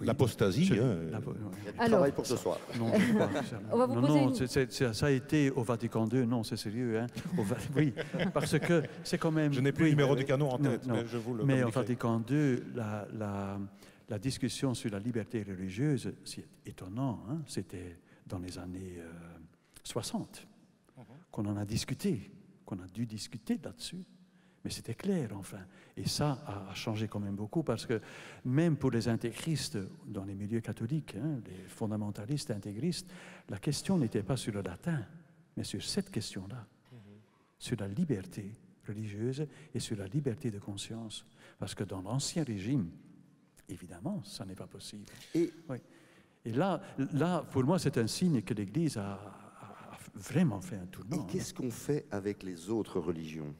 L'apostasie. Il y a du travail pour ce soir. Non, on va vous poser ça a été au Vatican II. Non, c'est sérieux. Hein. Oui, parce que c'est quand même. Je n'ai plus le numéro du canon en tête, non, mais je vous le mais au communiquerai. Vatican II, la discussion sur la liberté religieuse, c'est étonnant. Hein. C'était dans les années 60 qu'on en a discuté, qu'on a dû discuter là-dessus. Mais c'était clair, enfin. Et ça a changé quand même beaucoup, parce que même pour les intégristes dans les milieux catholiques, hein, les fondamentalistes intégristes, la question n'était pas sur le latin, mais sur cette question-là, sur la liberté religieuse et sur la liberté de conscience. Parce que dans l'Ancien Régime, évidemment, ça n'est pas possible. Et là, pour moi, c'est un signe que l'Église a vraiment fait un tournant. Et qu'est-ce qu'on fait avec les autres religions ?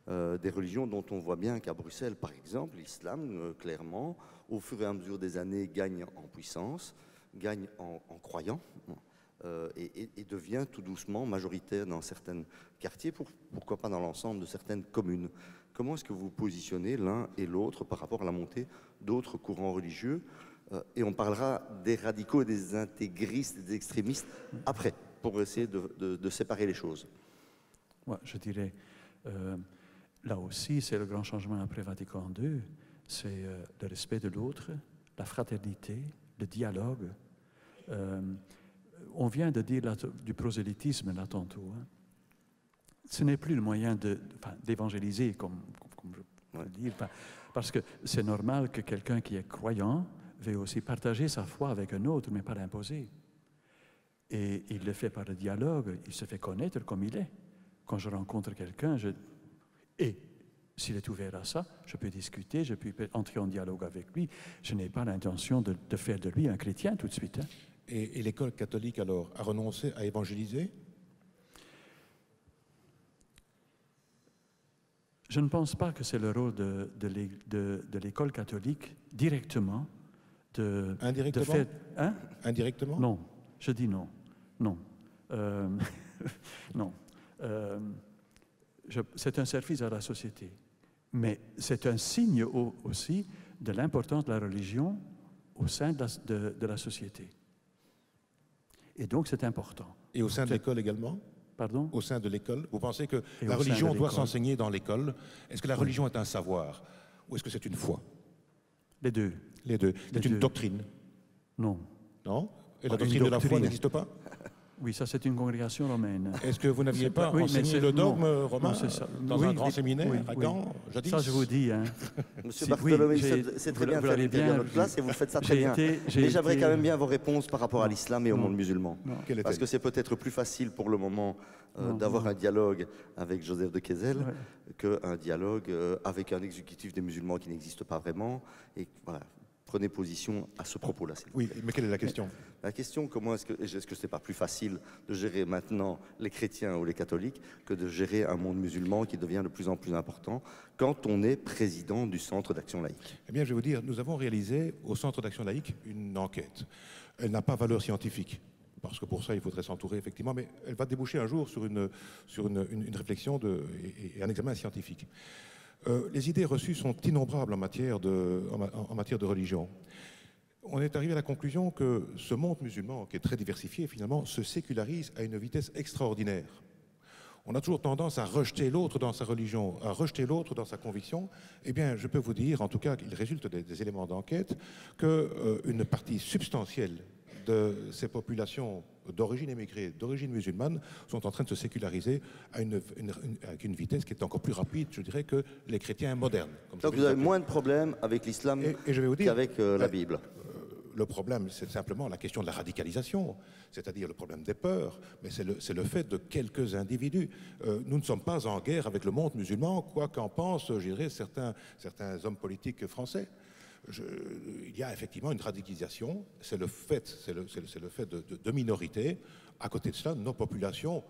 Des religions dont on voit bien qu'à Bruxelles, par exemple, l'islam, clairement, au fur et à mesure des années, gagne en puissance, gagne en croyants, et devient tout doucement majoritaire dans certains quartiers, pourquoi pas dans l'ensemble de certaines communes. Comment est-ce que vous positionnez l'un et l'autre par rapport à la montée d'autres courants religieux? Et on parlera des radicaux et des intégristes, des extrémistes, après, pour essayer de séparer les choses. Ouais, je dirais... là aussi, c'est le grand changement après Vatican II, c'est le respect de l'autre, la fraternité, le dialogue. On vient de dire du prosélytisme là tantôt. Hein. Ce n'est plus le moyen d'évangéliser, comme je peux dire, parce que c'est normal que quelqu'un qui est croyant veuille aussi partager sa foi avec un autre, mais pas l'imposer. Et il le fait par le dialogue, il se fait connaître comme il est. Quand je rencontre quelqu'un, et s'il est ouvert à ça, je peux discuter, je peux entrer en dialogue avec lui. Je n'ai pas l'intention de faire de lui un chrétien tout de suite. Hein. Et l'école catholique, alors, a renoncé à évangéliser? Je ne pense pas que c'est le rôle de l'école catholique directement Indirectement? de faire... Hein? Indirectement? Non, je dis non. Non. Non. C'est un service à la société. Mais c'est un signe aussi de l'importance de la religion au sein de la société. Et donc, c'est important. Et au sein de l'école également? Pardon? Au sein de l'école? Vous pensez que la religion doit s'enseigner dans l'école? Est-ce que la religion est un savoir? Ou est-ce que c'est une foi? Les deux. Les deux. C'est une doctrine? Non. Non? Et la doctrine de la foi n'existe pas? Oui, ça c'est une congrégation romaine. Est-ce que vous n'aviez pas Oui, mais enseigné c'est- le dogme non, romain non, c'est ça. dans Oui, un grand oui, séminaire oui, à oui. Gand, jadis? Ça je vous dis. Hein. Monsieur Si- Bartholomé, oui, j'ai- c'est vous très bien de l'avez faire intervenir bien notre vu. place et vous le faites ça très J'ai bien. été- j'ai Mais j'aimerais été- quand même bien vos réponses par rapport à Non. l'islam et au Non. monde musulman. Non. Quelle Parce est-elle? que c'est peut-être plus facile pour le moment Non, d'avoir non. un dialogue avec Joseph de Kessel Ouais. qu'un dialogue avec un exécutif des musulmans qui n'existe pas vraiment. Et voilà, prenez position à ce propos-là. s'il vous plaît. Oui, mais quelle est la question? La question, comment est-ce que c'est pas plus facile de gérer maintenant les chrétiens ou les catholiques que de gérer un monde musulman qui devient de plus en plus important quand on est président du Centre d'action laïque? Eh bien, je vais vous dire, nous avons réalisé au Centre d'action laïque une enquête. Elle n'a pas valeur scientifique, parce que pour ça, il faudrait s'entourer, effectivement, mais elle va déboucher un jour sur une réflexion et un examen scientifique. Les idées reçues sont innombrables en matière de religion. On est arrivé à la conclusion que ce monde musulman, qui est très diversifié, finalement, se sécularise à une vitesse extraordinaire. On a toujours tendance à rejeter l'autre dans sa religion, à rejeter l'autre dans sa conviction. Eh bien, je peux vous dire, en tout cas, qu'il résulte des éléments d'enquête, qu'une partie substantielle de ces populations d'origine émigrée, d'origine musulmane, sont en train de se séculariser avec une vitesse qui est encore plus rapide, je dirais, que les chrétiens modernes. Comme ça Donc peut vous avez s'appeler. moins de problèmes avec l'islam Et je vais vous dire, qu'avec la Bible. le problème, c'est simplement la question de la radicalisation, c'est-à-dire le problème des peurs, mais c'est le fait de quelques individus. Nous ne sommes pas en guerre avec le monde musulman, quoi qu'en pensent, je dirais, certains hommes politiques français. Il y a effectivement une radicalisation, c'est le fait de minorités. À côté de cela, nos populations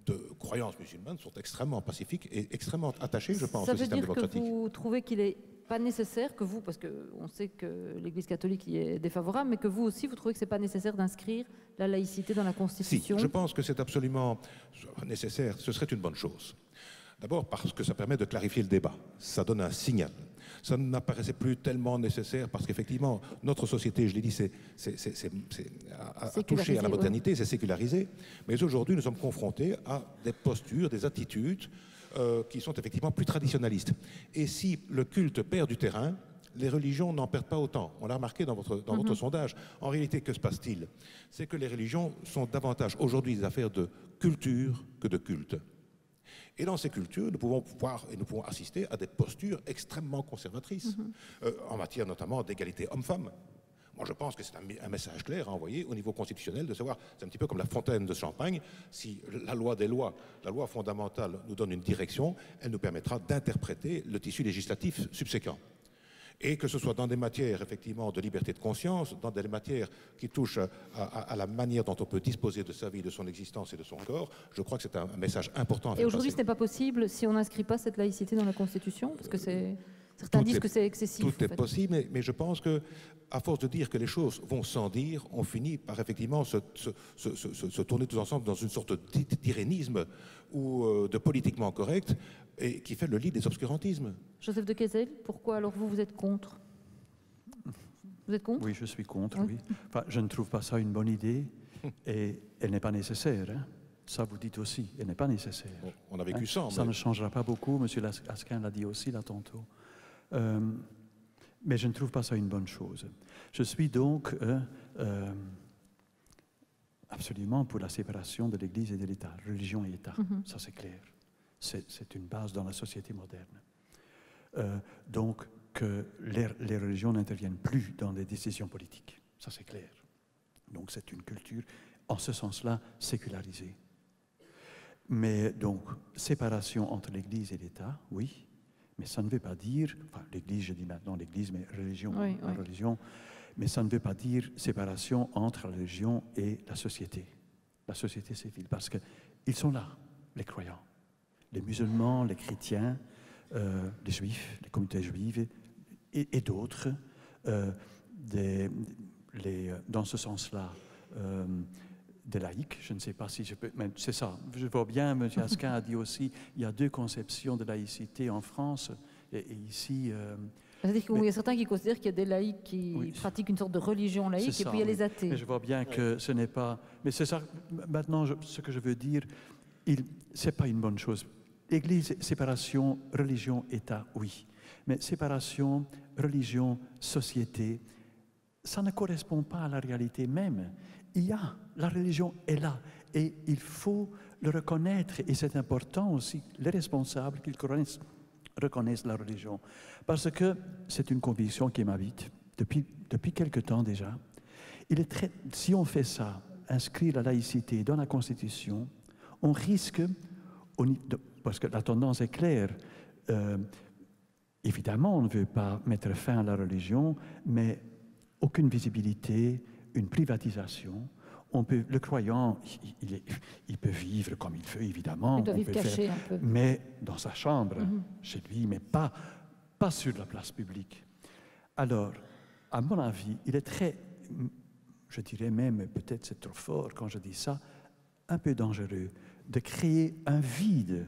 de croyances musulmanes sont extrêmement pacifiques et extrêmement attachées, je pense, Ça au veut système dire que démocratique. vous trouvez qu'il n'est pas nécessaire que vous, parce qu'on sait que l'Église catholique y est défavorable, mais que vous aussi, vous trouvez que ce n'est pas nécessaire d'inscrire la laïcité dans la Si, Constitution? je pense que c'est absolument nécessaire, ce serait une bonne chose. D'abord parce que ça permet de clarifier le débat, ça donne un signal. Ça n'apparaissait plus tellement nécessaire parce qu'effectivement, notre société, je l'ai dit, a touché à la modernité, c'est sécularisé. Mais aujourd'hui, nous sommes confrontés à des postures, des attitudes qui sont effectivement plus traditionnalistes. Et si le culte perd du terrain, les religions n'en perdent pas autant. On l'a remarqué dans votre sondage. En réalité, que se passe-t-il? C'est que les religions sont davantage aujourd'hui des affaires de culture que de culte. Et dans ces cultures, nous pouvons assister à des postures extrêmement conservatrices, en matière notamment d'égalité homme-femme. Moi, je pense que c'est un message clair à envoyer au niveau constitutionnel, de savoir, c'est un petit peu comme la fontaine de Champagne, si la loi des lois, la loi fondamentale nous donne une direction, elle nous permettra d'interpréter le tissu législatif subséquent. Et que ce soit dans des matières, effectivement, de liberté de conscience, dans des matières qui touchent à la manière dont on peut disposer de sa vie, de son existence et de son corps, je crois que c'est un message important à faire Et aujourd'hui, passer. ce n'est pas possible si on n'inscrit pas cette laïcité dans la Constitution, parce que certains disent que c'est excessif. Tout en est fait. possible, mais je pense que, à force de dire que les choses vont sans dire, on finit par effectivement se tourner tous ensemble dans une sorte d'irénisme ou de politiquement correct, et qui fait le lit des obscurantismes. Joseph de Kessel, pourquoi alors vous êtes contre? Vous êtes contre? Oui, je suis contre, Oui. oui. Enfin, je ne trouve pas ça une bonne idée et elle n'est pas nécessaire. Hein. Ça, vous dites aussi, elle n'est pas nécessaire. Bon, on a vécu Hein. sans. Ça mais- ne changera pas beaucoup, M. Asquin l'a dit aussi là tantôt. Mais je ne trouve pas ça une bonne chose. Je suis donc absolument pour la séparation de l'Église et de l'État, religion et État, ça c'est clair. C'est une base dans la société moderne. Donc que les religions n'interviennent plus dans les décisions politiques, ça c'est clair. Donc c'est une culture, en ce sens-là, sécularisée. Mais donc, séparation entre l'Église et l'État, oui, mais ça ne veut pas dire, enfin l'Église, je dis maintenant l'Église, mais religion, Oui, la oui. religion, mais ça ne veut pas dire séparation entre la religion et la société civile, parce qu'ils sont là, les croyants, les musulmans, les chrétiens, les juifs, les communautés juives et d'autres, dans ce sens-là, des laïcs, je ne sais pas si je peux, mais c'est ça. Je vois bien, M. Asquin a dit aussi, il y a deux conceptions de laïcité en France, et ici... C'est-à-dire qu'il y a certains qui considèrent qu'il y a des laïcs qui Oui. pratiquent une sorte de religion laïque, C'est et ça, puis il y a oui. les athées. Mais je vois bien que ce n'est pas... Mais c'est ça, maintenant, ce que je veux dire, ce n'est pas une bonne chose. Église, séparation, religion, État, oui. Mais séparation, religion, société, ça ne correspond pas à la réalité même. La religion est là, Et il faut le reconnaître, et c'est important aussi, les responsables, qu'ils reconnaissent la religion. Parce que c'est une conviction qui m'habite depuis quelque temps déjà. Si on fait ça, inscrire la laïcité dans la Constitution, on risque, parce que la tendance est claire, évidemment on ne veut pas mettre fin à la religion, mais aucune visibilité, une privatisation. Le croyant, il peut vivre comme il veut, évidemment. Il doit vivre caché un peu. Mais dans sa chambre, chez lui, mais pas sur la place publique. Alors, à mon avis, il est très, je dirais même, peut-être c'est trop fort quand je dis ça, un peu dangereux de créer un vide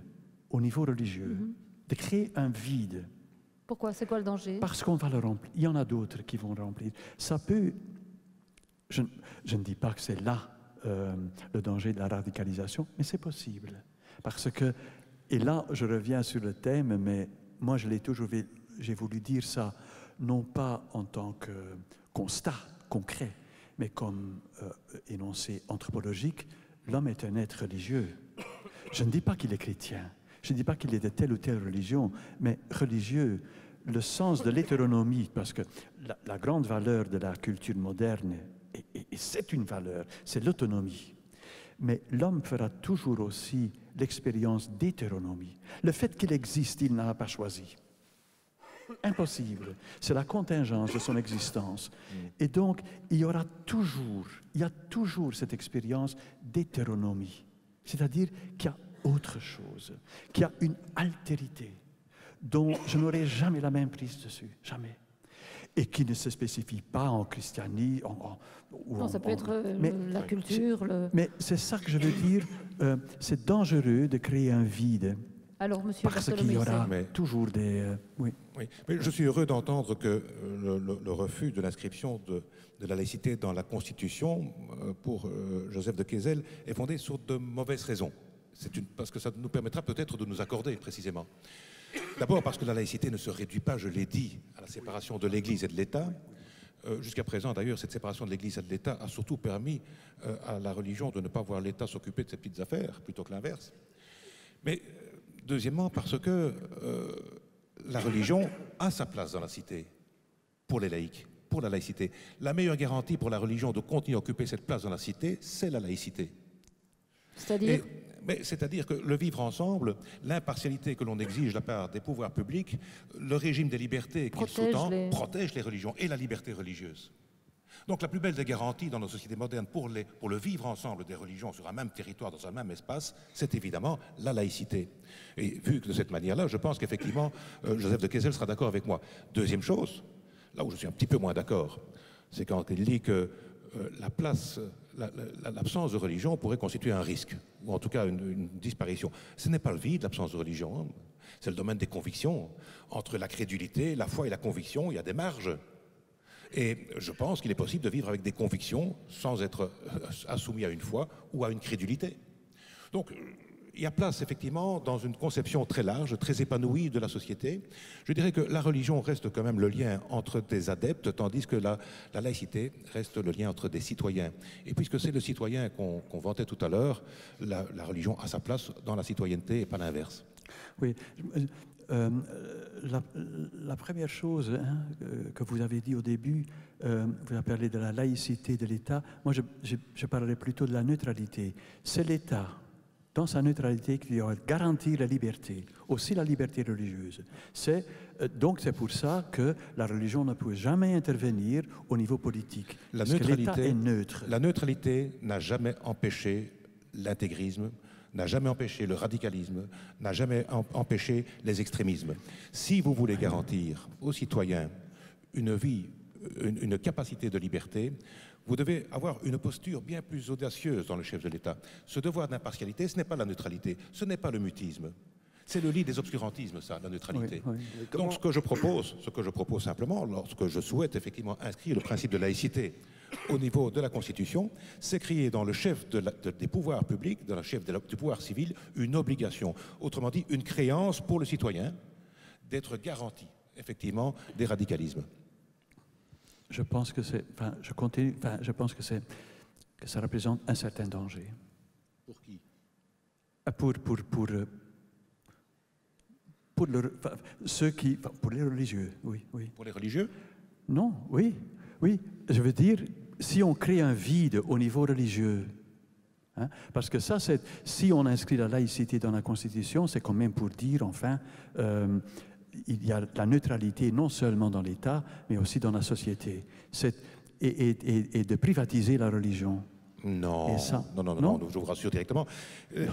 au niveau religieux, de créer un vide. Pourquoi? C'est quoi le danger? Parce qu'on va le remplir. Il y en a d'autres qui vont le remplir. Ça peut... Je ne dis pas que c'est là le danger de la radicalisation, mais c'est possible. Parce que, et là, je reviens sur le thème, mais moi, j'ai voulu dire ça, non pas en tant que constat concret, mais comme énoncé anthropologique. L'homme est un être religieux. Je ne dis pas qu'il est chrétien, je ne dis pas qu'il est de telle ou telle religion, mais religieux, le sens de l'hétéronomie, parce que la grande valeur de la culture moderne, et c'est une valeur, c'est l'autonomie. Mais l'homme fera toujours aussi l'expérience d'hétéronomie. Le fait qu'il existe, il n'a pas choisi. Impossible. C'est la contingence de son existence. Et donc, il y a toujours cette expérience d'hétéronomie. C'est-à-dire qu'il y a autre chose, qu'il y a une altérité dont je n'aurai jamais la même prise dessus, jamais. Et qui ne se spécifie pas en christianisme. Non, ça peut être la culture. Mais c'est ça que je veux dire. C'est dangereux de créer un vide. Alors, monsieur parce qu'il y aura toujours des... Oui, mais je suis heureux d'entendre que le refus de l'inscription de la laïcité dans la Constitution pour Joseph de Kessel est fondé sur de mauvaises raisons. Parce que ça nous permettra peut-être de nous accorder précisément. D'abord parce que la laïcité ne se réduit pas, je l'ai dit, à la séparation de l'Église et de l'État. Jusqu'à présent, d'ailleurs, cette séparation de l'Église et de l'État a surtout permis à la religion de ne pas voir l'État s'occuper de ses petites affaires, plutôt que l'inverse. Mais deuxièmement, parce que la religion a sa place dans la cité, pour les laïcs, pour la laïcité. La meilleure garantie pour la religion de continuer à occuper cette place dans la cité, c'est la laïcité. C'est-à-dire ? C'est-à-dire que le vivre ensemble, l'impartialité que l'on exige de la part des pouvoirs publics, le régime des libertés qu'il sous-tend, protège les religions et la liberté religieuse. Donc la plus belle des garanties dans nos sociétés modernes pour le vivre ensemble des religions sur un même territoire, dans un même espace, c'est évidemment la laïcité. Et vu que de cette manière-là, je pense qu'effectivement, Joseph de Kessel sera d'accord avec moi. Deuxième chose, là où je suis un petit peu moins d'accord, c'est quand il dit que l'absence de religion pourrait constituer un risque, ou en tout cas une disparition. Ce n'est pas le vide, l'absence de religion, c'est le domaine des convictions. Entre la crédulité, la foi et la conviction, il y a des marges. Et je pense qu'il est possible de vivre avec des convictions sans être assoumis à une foi ou à une crédulité. Donc, il y a place, effectivement, dans une conception très large, très épanouie de la société. Je dirais que la religion reste quand même le lien entre des adeptes, tandis que la laïcité reste le lien entre des citoyens. Et puisque c'est le citoyen qu'on vantait tout à l'heure, la religion a sa place dans la citoyenneté et pas l'inverse. Oui. La première chose que vous avez dit au début, vous avez parlé de la laïcité de l'État. Moi, je parlerai plutôt de la neutralité. C'est l'État, dans sa neutralité, qui doit garantir la liberté, aussi la liberté religieuse. Donc c'est pour ça que la religion ne peut jamais intervenir au niveau politique. Parce que l'État est neutre. La neutralité n'a jamais empêché l'intégrisme, n'a jamais empêché le radicalisme, n'a jamais empêché les extrémismes. Si vous voulez garantir aux citoyens une vie, une capacité de liberté, vous devez avoir une posture bien plus audacieuse dans le chef de l'État. Ce devoir d'impartialité, ce n'est pas la neutralité, ce n'est pas le mutisme. C'est le lit des obscurantismes, ça, la neutralité. Oui. Donc ce que je propose simplement, lorsque je souhaite effectivement inscrire le principe de laïcité au niveau de la Constitution, c'est créer dans le chef des pouvoirs publics, dans le chef du pouvoir civil, une obligation, autrement dit une créance pour le citoyen d'être garanti, effectivement, des radicalismes. Je pense que ça représente un certain danger. Pour qui? Pour les religieux, oui, oui. Pour les religieux? Non, oui, oui. Je veux dire, si on crée un vide au niveau religieux, hein, parce que ça, si on inscrit la laïcité dans la Constitution, c'est quand même pour dire, enfin, il y a la neutralité non seulement dans l'État, mais aussi dans la société. Et de privatiser la religion. Non, non, je vous rassure directement.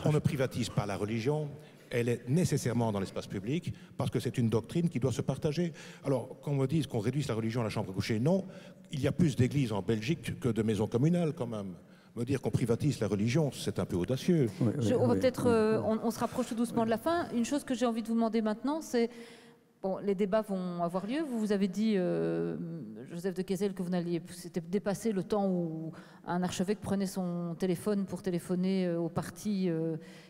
On ne privatise pas la religion. Elle est nécessairement dans l'espace public parce que c'est une doctrine qui doit se partager. Alors, qu'on me dise qu'on réduise la religion à la chambre à coucher, non. Il y a plus d'églises en Belgique que de maisons communales, quand même. Me dire qu'on privatise la religion, c'est un peu audacieux. On va peut-être, on se rapproche tout doucement de la fin. Une chose que j'ai envie de vous demander maintenant, c'est... Bon, les débats vont avoir lieu. Vous avez dit, Joseph de Keyzel, que vous n'alliez... C'était dépassé le temps où un archevêque prenait son téléphone pour téléphoner aux partis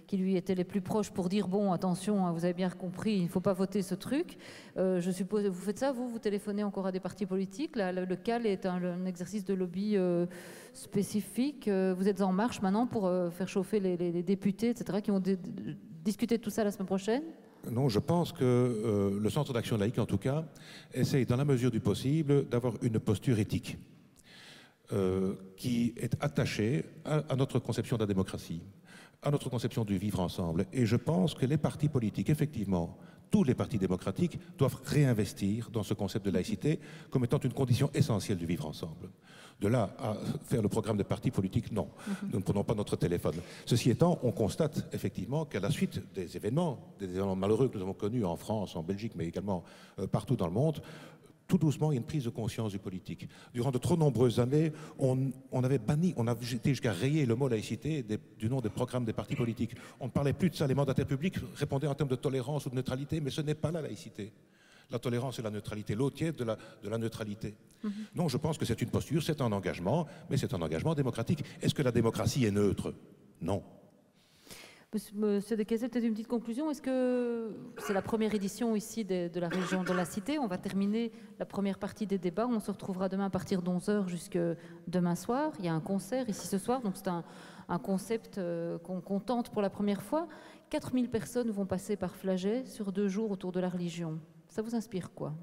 qui lui étaient les plus proches pour dire, bon, attention, hein, vous avez bien compris, il ne faut pas voter ce truc. Je suppose, vous faites ça, vous téléphonez encore à des partis politiques. Là, le CAL est un exercice de lobby spécifique. Vous êtes en marche maintenant pour faire chauffer les députés, etc., qui vont discuter de tout ça la semaine prochaine? Non, je pense que le Centre d'action laïque, en tout cas, essaye, dans la mesure du possible, d'avoir une posture éthique qui est attachée à notre conception de la démocratie, à notre conception du vivre ensemble. Et je pense que les partis politiques, effectivement, tous les partis démocratiques, doivent réinvestir dans ce concept de laïcité comme étant une condition essentielle du vivre ensemble. De là à faire le programme des partis politiques, non. Nous ne prenons pas notre téléphone. Ceci étant, on constate effectivement qu'à la suite des événements malheureux que nous avons connus en France, en Belgique, mais également partout dans le monde, tout doucement, il y a une prise de conscience du politique. Durant de trop nombreuses années, on avait banni, on a été jusqu'à rayer le mot laïcité du nom des programmes des partis politiques. On ne parlait plus de ça. Les mandataires publics répondaient en termes de tolérance ou de neutralité, mais ce n'est pas la laïcité. La tolérance et la neutralité, l'eau tiède de la neutralité. Non, je pense que c'est une posture, c'est un engagement, mais c'est un engagement démocratique. Est-ce que la démocratie est neutre? Non. Monsieur de Keyzel, peut-être une petite conclusion. Est-ce que c'est la première édition ici de la région de la Cité? On va terminer la première partie des débats. On se retrouvera demain à partir de 11h jusque demain soir. Il y a un concert ici ce soir, donc c'est un concept qu'on tente pour la première fois. 4000 personnes vont passer par Flagey sur 2 jours autour de la religion. Ça vous inspire quoi?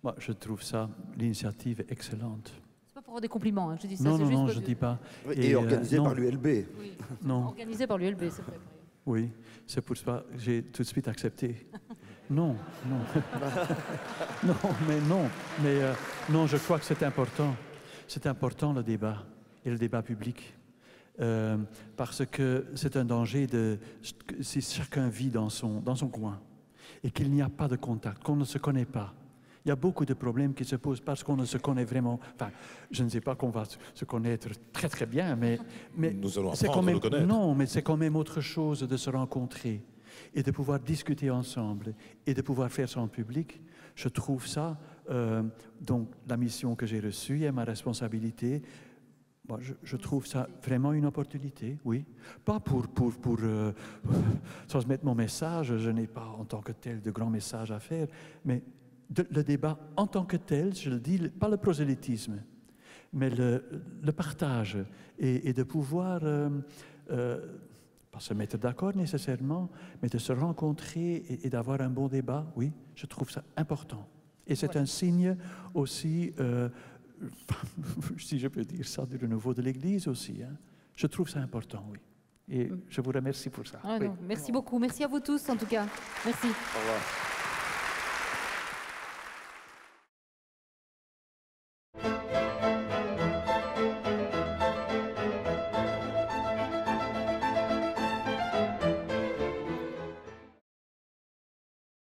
Moi, je trouve ça, l'initiative excellente. C'est pas pour avoir des compliments, hein. Je dis ça. Non, je ne dis pas. Et organisé par l'ULB. Oui. Non. Organisé par l'ULB, c'est vrai. Oui, c'est pour ça que j'ai tout de suite accepté. Non. Non, je crois que c'est important. C'est important le débat, et le débat public. Parce que c'est un danger si chacun vit dans son coin et qu'il n'y a pas de contact, qu'on ne se connaît pas. Il y a beaucoup de problèmes qui se posent parce qu'on ne se connaît vraiment. Enfin, je ne sais pas qu'on va se connaître très très bien, mais nous allons c'est apprendre quand même, à le connaître. non, mais c'est quand même autre chose de se rencontrer et de pouvoir discuter ensemble et de pouvoir faire ça en public. Je trouve ça, donc la mission que j'ai reçue et ma responsabilité. Bon, je trouve ça vraiment une opportunité, oui. Pas pour transmettre mon message, je n'ai pas en tant que tel de grands messages à faire, mais le débat en tant que tel, je le dis, pas le prosélytisme, mais le partage et de pouvoir, pas se mettre d'accord nécessairement, mais de se rencontrer et d'avoir un bon débat, oui, je trouve ça important. Et c'est un signe aussi... si je peux dire ça, du renouveau de l'Église aussi. Hein. Je trouve ça important, oui. Et je vous remercie pour ça. Ah, oui. non, merci beaucoup. Merci à vous tous, en tout cas. Merci. Au revoir.